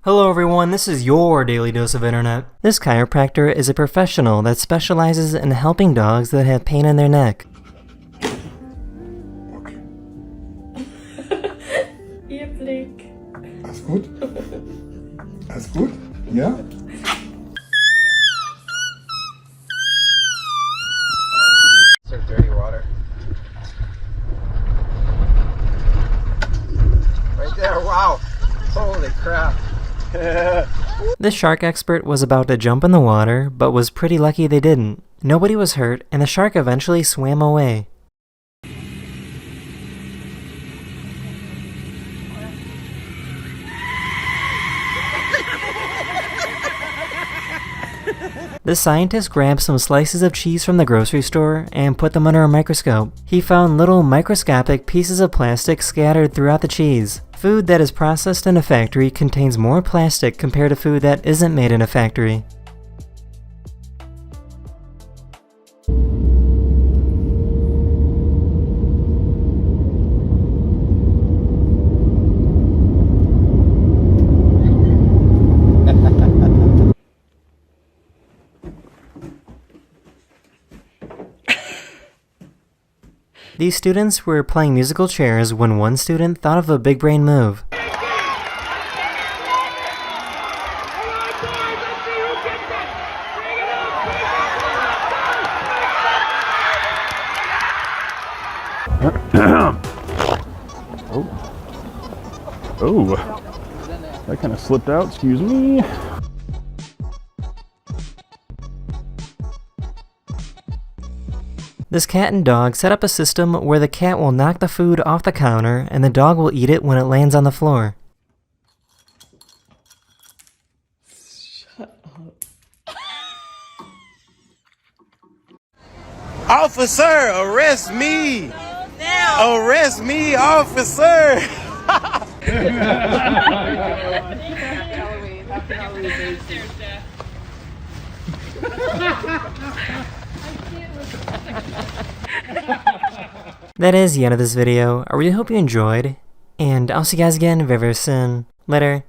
Hello everyone, this is your daily dose of internet. This chiropractor is a professional that specializes in helping dogs that have pain in their neck. Okay. Ihr Blick. Alles gut? Alles gut? Ja? Serve dirty water. Right there, wow! Holy crap! This shark expert was about to jump in the water, but was pretty lucky they didn't. Nobody was hurt, and the shark eventually swam away. The scientist grabbed some slices of cheese from the grocery store and put them under a microscope. He found little microscopic pieces of plastic scattered throughout the cheese. Food that is processed in a factory contains more plastic compared to food that isn't made in a factory. These students were playing musical chairs when one student thought of a big brain move. Oh, that kind of slipped out, excuse me. This cat and dog set up a system where the cat will knock the food off the counter and the dog will eat it when it lands on the floor. Shut up. Officer, arrest me! Now! Arrest me, officer! That is the end of this video. I really hope you enjoyed, and I'll see you guys again very, very soon. Later.